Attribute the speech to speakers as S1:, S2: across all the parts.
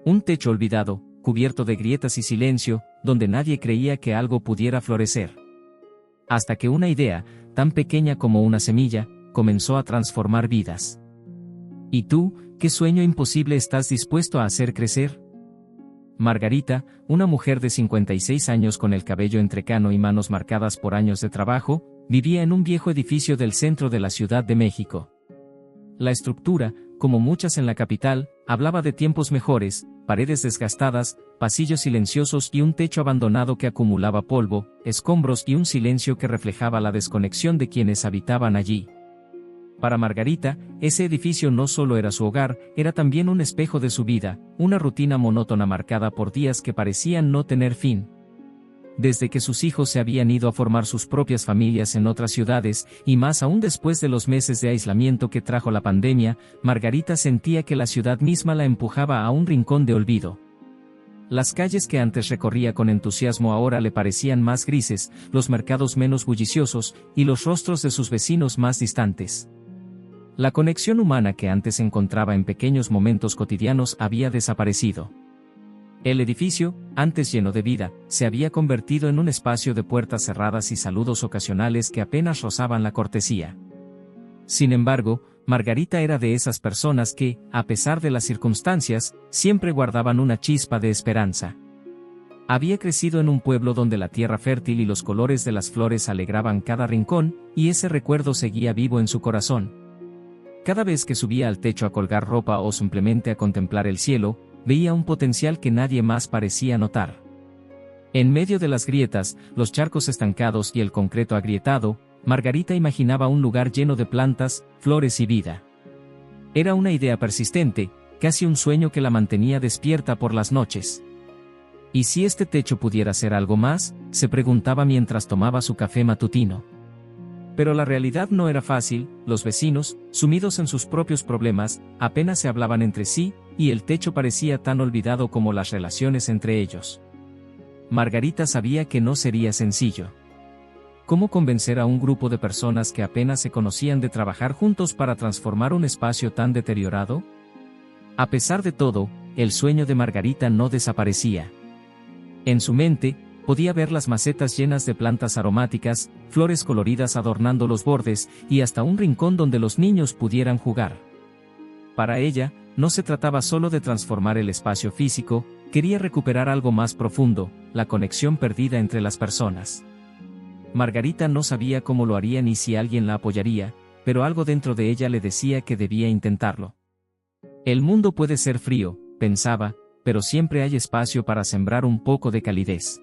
S1: Un techo olvidado, cubierto de grietas y silencio, donde nadie creía que algo pudiera florecer. Hasta que una idea, tan pequeña como una semilla, comenzó a transformar vidas. ¿Y tú, qué sueño imposible estás dispuesto a hacer crecer? Margarita, una mujer de 56 años con el cabello entrecano y manos marcadas por años de trabajo, vivía en un viejo edificio del centro de la Ciudad de México. La estructura, como muchas en la capital, hablaba de tiempos mejores, paredes desgastadas, pasillos silenciosos y un techo abandonado que acumulaba polvo, escombros y un silencio que reflejaba la desconexión de quienes habitaban allí. Para Margarita, ese edificio no solo era su hogar, era también un espejo de su vida, una rutina monótona marcada por días que parecían no tener fin. Desde que sus hijos se habían ido a formar sus propias familias en otras ciudades, y más aún después de los meses de aislamiento que trajo la pandemia, Margarita sentía que la ciudad misma la empujaba a un rincón de olvido. Las calles que antes recorría con entusiasmo ahora le parecían más grises, los mercados menos bulliciosos, y los rostros de sus vecinos más distantes. La conexión humana que antes encontraba en pequeños momentos cotidianos había desaparecido. El edificio, antes lleno de vida, se había convertido en un espacio de puertas cerradas y saludos ocasionales que apenas rozaban la cortesía. Sin embargo, Margarita era de esas personas que, a pesar de las circunstancias, siempre guardaban una chispa de esperanza. Había crecido en un pueblo donde la tierra fértil y los colores de las flores alegraban cada rincón, y ese recuerdo seguía vivo en su corazón. Cada vez que subía al techo a colgar ropa o simplemente a contemplar el cielo, veía un potencial que nadie más parecía notar. En medio de las grietas, los charcos estancados y el concreto agrietado, Margarita imaginaba un lugar lleno de plantas, flores y vida. Era una idea persistente, casi un sueño que la mantenía despierta por las noches. ¿Y si este techo pudiera ser algo más?, se preguntaba mientras tomaba su café matutino. Pero la realidad no era fácil, los vecinos, sumidos en sus propios problemas, apenas se hablaban entre sí, y el techo parecía tan olvidado como las relaciones entre ellos. Margarita sabía que no sería sencillo. ¿Cómo convencer a un grupo de personas que apenas se conocían de trabajar juntos para transformar un espacio tan deteriorado? A pesar de todo, el sueño de Margarita no desaparecía. En su mente, podía ver las macetas llenas de plantas aromáticas, flores coloridas adornando los bordes, y hasta un rincón donde los niños pudieran jugar. Para ella, no se trataba solo de transformar el espacio físico, quería recuperar algo más profundo, la conexión perdida entre las personas. Margarita no sabía cómo lo haría ni si alguien la apoyaría, pero algo dentro de ella le decía que debía intentarlo. El mundo puede ser frío, pensaba, pero siempre hay espacio para sembrar un poco de calidez.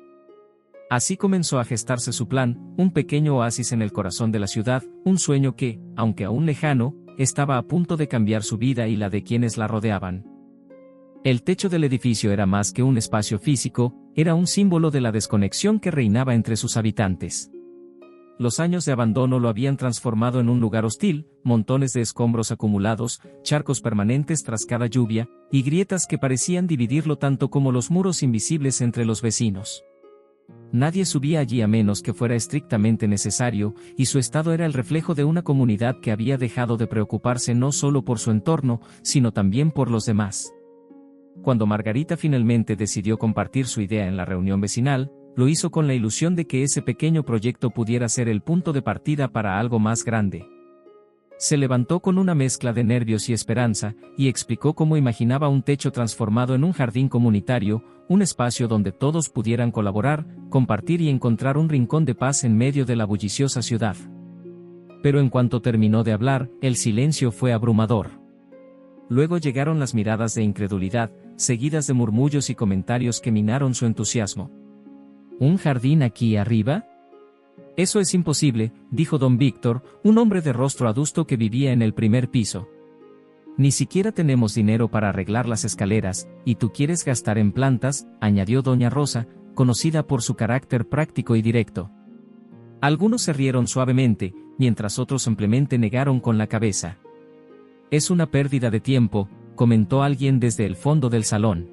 S1: Así comenzó a gestarse su plan, un pequeño oasis en el corazón de la ciudad, un sueño que, aunque aún lejano, estaba a punto de cambiar su vida y la de quienes la rodeaban. El techo del edificio era más que un espacio físico, era un símbolo de la desconexión que reinaba entre sus habitantes. Los años de abandono lo habían transformado en un lugar hostil, montones de escombros acumulados, charcos permanentes tras cada lluvia, y grietas que parecían dividirlo tanto como los muros invisibles entre los vecinos. Nadie subía allí a menos que fuera estrictamente necesario, y su estado era el reflejo de una comunidad que había dejado de preocuparse no solo por su entorno, sino también por los demás. Cuando Margarita finalmente decidió compartir su idea en la reunión vecinal, lo hizo con la ilusión de que ese pequeño proyecto pudiera ser el punto de partida para algo más grande. Se levantó con una mezcla de nervios y esperanza, y explicó cómo imaginaba un techo transformado en un jardín comunitario, un espacio donde todos pudieran colaborar, compartir y encontrar un rincón de paz en medio de la bulliciosa ciudad. Pero en cuanto terminó de hablar, el silencio fue abrumador. Luego llegaron las miradas de incredulidad, seguidas de murmullos y comentarios que minaron su entusiasmo. ¿Un jardín aquí arriba? Eso es imposible, dijo don Víctor, un hombre de rostro adusto que vivía en el primer piso. Ni siquiera tenemos dinero para arreglar las escaleras, y tú quieres gastar en plantas, añadió doña Rosa, conocida por su carácter práctico y directo. Algunos se rieron suavemente, mientras otros simplemente negaron con la cabeza. Es una pérdida de tiempo, comentó alguien desde el fondo del salón.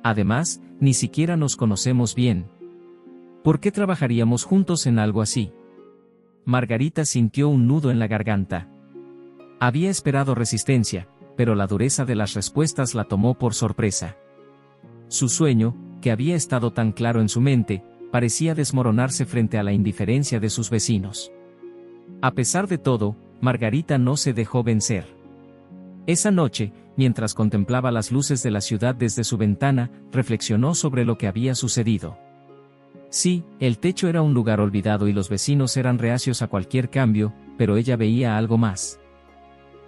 S1: Además, ni siquiera nos conocemos bien. ¿Por qué trabajaríamos juntos en algo así? Margarita sintió un nudo en la garganta. Había esperado resistencia, pero la dureza de las respuestas la tomó por sorpresa. Su sueño, que había estado tan claro en su mente, parecía desmoronarse frente a la indiferencia de sus vecinos. A pesar de todo, Margarita no se dejó vencer. Esa noche, mientras contemplaba las luces de la ciudad desde su ventana, reflexionó sobre lo que había sucedido. Sí, el techo era un lugar olvidado y los vecinos eran reacios a cualquier cambio, pero ella veía algo más.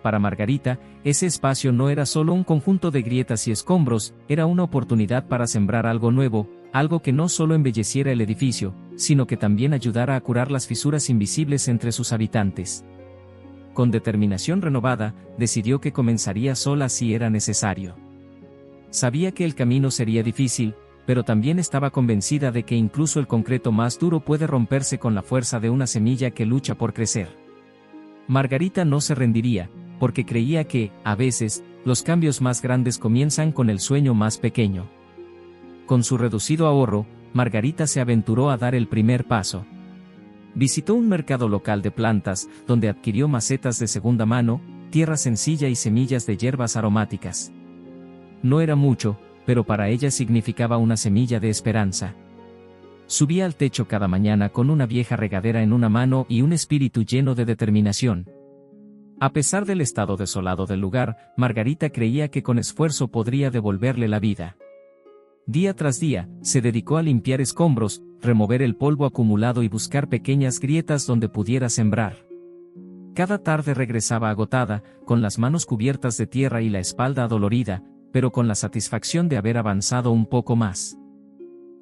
S1: Para Margarita, ese espacio no era solo un conjunto de grietas y escombros, era una oportunidad para sembrar algo nuevo, algo que no solo embelleciera el edificio, sino que también ayudara a curar las fisuras invisibles entre sus habitantes. Con determinación renovada, decidió que comenzaría sola si era necesario. Sabía que el camino sería difícil, pero también estaba convencida de que incluso el concreto más duro puede romperse con la fuerza de una semilla que lucha por crecer. Margarita no se rendiría, porque creía que, a veces, los cambios más grandes comienzan con el sueño más pequeño. Con su reducido ahorro, Margarita se aventuró a dar el primer paso. Visitó un mercado local de plantas, donde adquirió macetas de segunda mano, tierra sencilla y semillas de hierbas aromáticas. No era mucho, pero para ella significaba una semilla de esperanza. Subía al techo cada mañana con una vieja regadera en una mano y un espíritu lleno de determinación. A pesar del estado desolado del lugar, Margarita creía que con esfuerzo podría devolverle la vida. Día tras día, se dedicó a limpiar escombros, remover el polvo acumulado y buscar pequeñas grietas donde pudiera sembrar. Cada tarde regresaba agotada, con las manos cubiertas de tierra y la espalda adolorida, pero con la satisfacción de haber avanzado un poco más.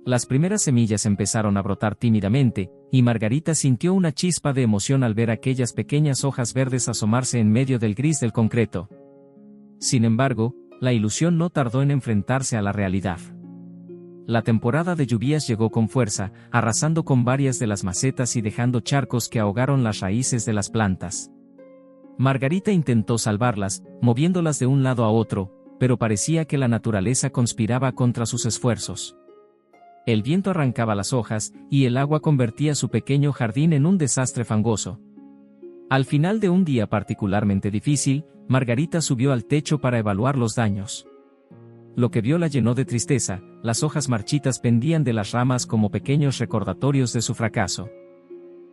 S1: Las primeras semillas empezaron a brotar tímidamente, y Margarita sintió una chispa de emoción al ver aquellas pequeñas hojas verdes asomarse en medio del gris del concreto. Sin embargo, la ilusión no tardó en enfrentarse a la realidad. La temporada de lluvias llegó con fuerza, arrasando con varias de las macetas y dejando charcos que ahogaron las raíces de las plantas. Margarita intentó salvarlas, moviéndolas de un lado a otro, pero parecía que la naturaleza conspiraba contra sus esfuerzos. El viento arrancaba las hojas, y el agua convertía su pequeño jardín en un desastre fangoso. Al final de un día particularmente difícil, Margarita subió al techo para evaluar los daños. Lo que vio la llenó de tristeza, las hojas marchitas pendían de las ramas como pequeños recordatorios de su fracaso.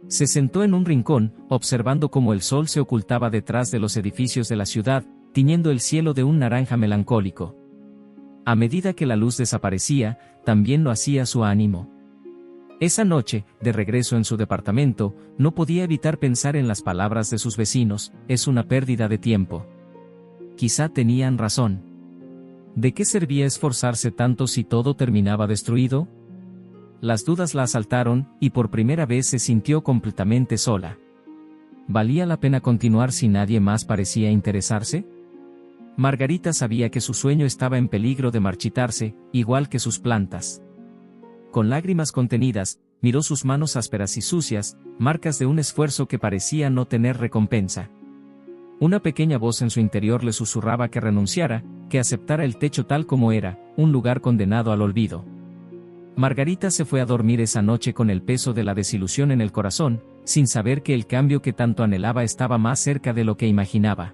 S1: Se sentó en un rincón, observando cómo el sol se ocultaba detrás de los edificios de la ciudad, tiñendo el cielo de un naranja melancólico. A medida que la luz desaparecía, también lo hacía su ánimo. Esa noche, de regreso en su departamento, no podía evitar pensar en las palabras de sus vecinos: es una pérdida de tiempo. Quizá tenían razón. ¿De qué servía esforzarse tanto si todo terminaba destruido? Las dudas la asaltaron, y por primera vez se sintió completamente sola. ¿Valía la pena continuar si nadie más parecía interesarse? Margarita sabía que su sueño estaba en peligro de marchitarse, igual que sus plantas. Con lágrimas contenidas, miró sus manos ásperas y sucias, marcas de un esfuerzo que parecía no tener recompensa. Una pequeña voz en su interior le susurraba que renunciara, que aceptara el techo tal como era, un lugar condenado al olvido. Margarita se fue a dormir esa noche con el peso de la desilusión en el corazón, sin saber que el cambio que tanto anhelaba estaba más cerca de lo que imaginaba.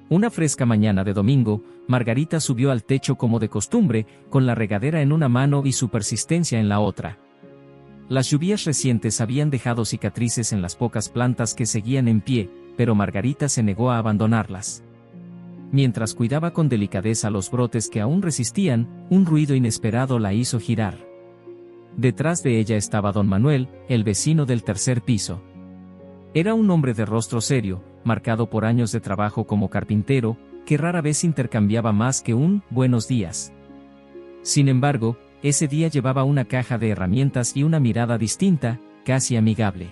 S1: Una fresca mañana de domingo, Margarita subió al techo como de costumbre, con la regadera en una mano y su persistencia en la otra. Las lluvias recientes habían dejado cicatrices en las pocas plantas que seguían en pie, pero Margarita se negó a abandonarlas. Mientras cuidaba con delicadeza los brotes que aún resistían, un ruido inesperado la hizo girar. Detrás de ella estaba don Manuel, el vecino del tercer piso. Era un hombre de rostro serio, marcado por años de trabajo como carpintero, que rara vez intercambiaba más que un «buenos días». Sin embargo, ese día llevaba una caja de herramientas y una mirada distinta, casi amigable.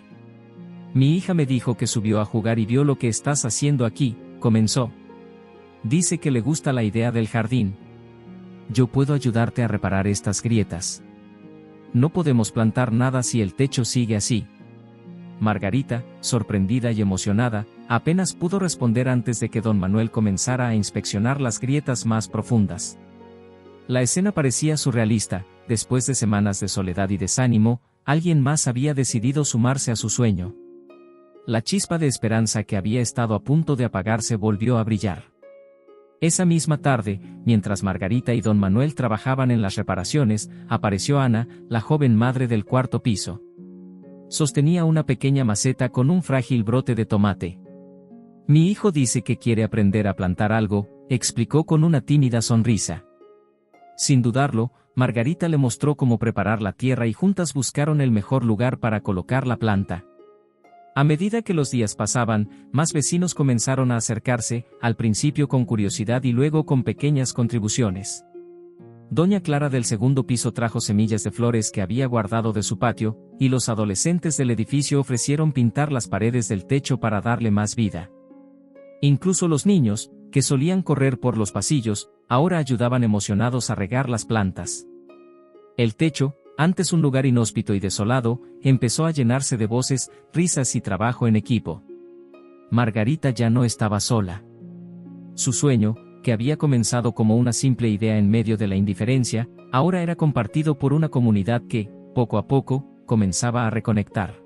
S1: «Mi hija me dijo que subió a jugar y vio lo que estás haciendo aquí», comenzó. «Dice que le gusta la idea del jardín. Yo puedo ayudarte a reparar estas grietas. No podemos plantar nada si el techo sigue así». Margarita, sorprendida y emocionada, apenas pudo responder antes de que don Manuel comenzara a inspeccionar las grietas más profundas. La escena parecía surrealista. Después de semanas de soledad y desánimo, alguien más había decidido sumarse a su sueño. La chispa de esperanza que había estado a punto de apagarse volvió a brillar. Esa misma tarde, mientras Margarita y don Manuel trabajaban en las reparaciones, apareció Ana, la joven madre del cuarto piso. Sostenía una pequeña maceta con un frágil brote de tomate. Mi hijo dice que quiere aprender a plantar algo, explicó con una tímida sonrisa. Sin dudarlo, Margarita le mostró cómo preparar la tierra y juntas buscaron el mejor lugar para colocar la planta. A medida que los días pasaban, más vecinos comenzaron a acercarse, al principio con curiosidad y luego con pequeñas contribuciones. Doña Clara del segundo piso trajo semillas de flores que había guardado de su patio, y los adolescentes del edificio ofrecieron pintar las paredes del techo para darle más vida. Incluso los niños, que solían correr por los pasillos, ahora ayudaban emocionados a regar las plantas. El techo, antes un lugar inhóspito y desolado, empezó a llenarse de voces, risas y trabajo en equipo. Margarita ya no estaba sola. Su sueño, que había comenzado como una simple idea en medio de la indiferencia, ahora era compartido por una comunidad que, poco a poco, comenzaba a reconectar.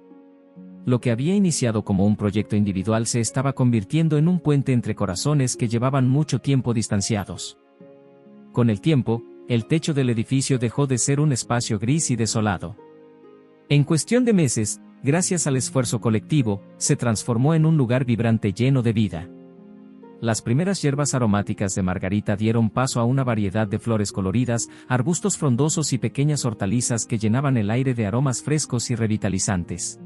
S1: Lo que había iniciado como un proyecto individual se estaba convirtiendo en un puente entre corazones que llevaban mucho tiempo distanciados. Con el tiempo, el techo del edificio dejó de ser un espacio gris y desolado. En cuestión de meses, gracias al esfuerzo colectivo, se transformó en un lugar vibrante lleno de vida. Las primeras hierbas aromáticas de Margarita dieron paso a una variedad de flores coloridas, arbustos frondosos y pequeñas hortalizas que llenaban el aire de aromas frescos y revitalizantes.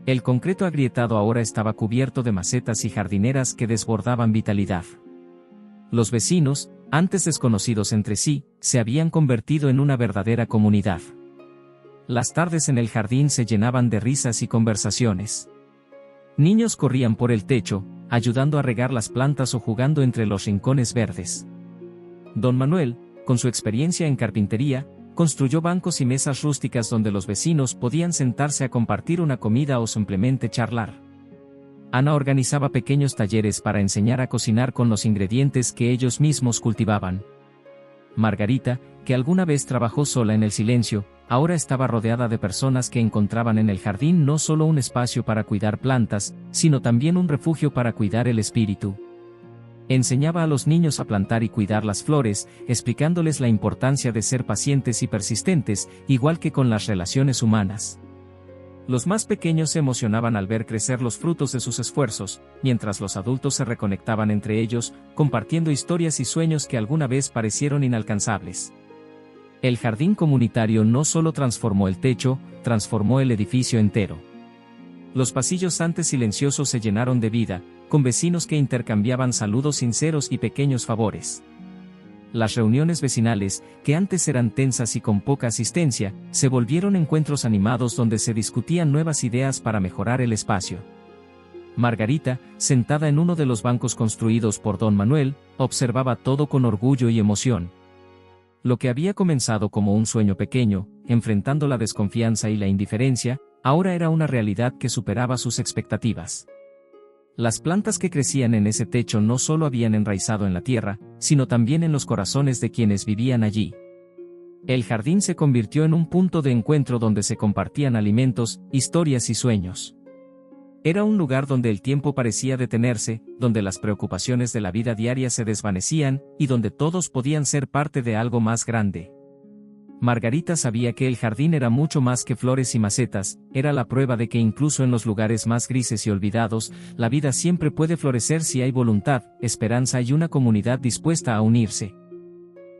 S1: El concreto agrietado ahora estaba cubierto de macetas y jardineras que desbordaban vitalidad. Los vecinos, antes desconocidos entre sí, se habían convertido en una verdadera comunidad. Las tardes en el jardín se llenaban de risas y conversaciones. Niños corrían por el techo, ayudando a regar las plantas o jugando entre los rincones verdes. Don Manuel, con su experiencia en carpintería, construyó bancos y mesas rústicas donde los vecinos podían sentarse a compartir una comida o simplemente charlar. Ana organizaba pequeños talleres para enseñar a cocinar con los ingredientes que ellos mismos cultivaban. Margarita, que alguna vez trabajó sola en el silencio, ahora estaba rodeada de personas que encontraban en el jardín no solo un espacio para cuidar plantas, sino también un refugio para cuidar el espíritu. Enseñaba a los niños a plantar y cuidar las flores, explicándoles la importancia de ser pacientes y persistentes, igual que con las relaciones humanas. Los más pequeños se emocionaban al ver crecer los frutos de sus esfuerzos, mientras los adultos se reconectaban entre ellos, compartiendo historias y sueños que alguna vez parecieron inalcanzables. El jardín comunitario no solo transformó el techo, transformó el edificio entero. Los pasillos antes silenciosos se llenaron de vida, con vecinos que intercambiaban saludos sinceros y pequeños favores. Las reuniones vecinales, que antes eran tensas y con poca asistencia, se volvieron encuentros animados donde se discutían nuevas ideas para mejorar el espacio. Margarita, sentada en uno de los bancos construidos por don Manuel, observaba todo con orgullo y emoción. Lo que había comenzado como un sueño pequeño, enfrentando la desconfianza y la indiferencia, ahora era una realidad que superaba sus expectativas. Las plantas que crecían en ese techo no solo habían enraizado en la tierra, sino también en los corazones de quienes vivían allí. El jardín se convirtió en un punto de encuentro donde se compartían alimentos, historias y sueños. Era un lugar donde el tiempo parecía detenerse, donde las preocupaciones de la vida diaria se desvanecían, y donde todos podían ser parte de algo más grande. Margarita sabía que el jardín era mucho más que flores y macetas, era la prueba de que incluso en los lugares más grises y olvidados, la vida siempre puede florecer si hay voluntad, esperanza y una comunidad dispuesta a unirse.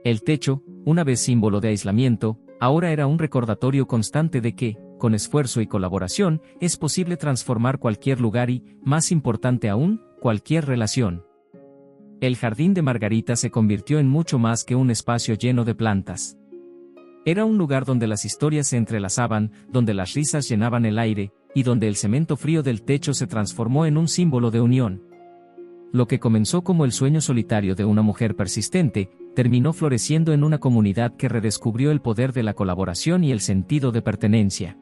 S1: El techo, una vez símbolo de aislamiento, ahora era un recordatorio constante de que, con esfuerzo y colaboración, es posible transformar cualquier lugar y, más importante aún, cualquier relación. El jardín de Margarita se convirtió en mucho más que un espacio lleno de plantas. Era un lugar donde las historias se entrelazaban, donde las risas llenaban el aire, y donde el cemento frío del techo se transformó en un símbolo de unión. Lo que comenzó como el sueño solitario de una mujer persistente, terminó floreciendo en una comunidad que redescubrió el poder de la colaboración y el sentido de pertenencia.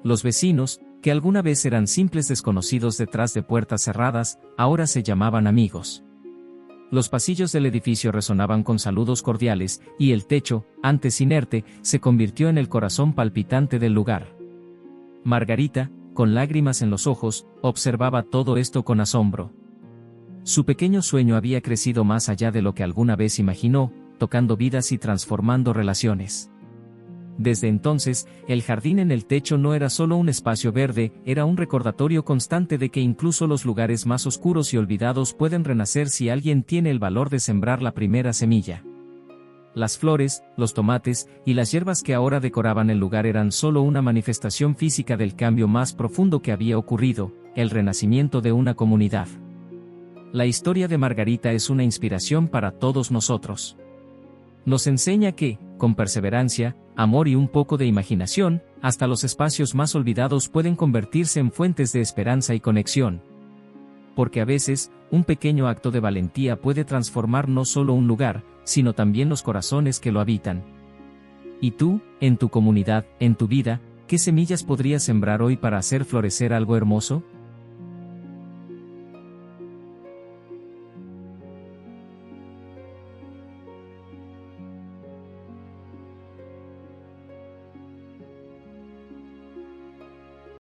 S1: Los vecinos, que alguna vez eran simples desconocidos detrás de puertas cerradas, ahora se llamaban amigos. Los pasillos del edificio resonaban con saludos cordiales, y el techo, antes inerte, se convirtió en el corazón palpitante del lugar. Margarita, con lágrimas en los ojos, observaba todo esto con asombro. Su pequeño sueño había crecido más allá de lo que alguna vez imaginó, tocando vidas y transformando relaciones. Desde entonces, el jardín en el techo no era solo un espacio verde, era un recordatorio constante de que incluso los lugares más oscuros y olvidados pueden renacer si alguien tiene el valor de sembrar la primera semilla. Las flores, los tomates y las hierbas que ahora decoraban el lugar eran solo una manifestación física del cambio más profundo que había ocurrido, el renacimiento de una comunidad. La historia de Margarita es una inspiración para todos nosotros. Nos enseña que, con perseverancia, amor y un poco de imaginación, hasta los espacios más olvidados pueden convertirse en fuentes de esperanza y conexión. Porque a veces, un pequeño acto de valentía puede transformar no solo un lugar, sino también los corazones que lo habitan. ¿Y tú, en tu comunidad, en tu vida, qué semillas podrías sembrar hoy para hacer florecer algo hermoso?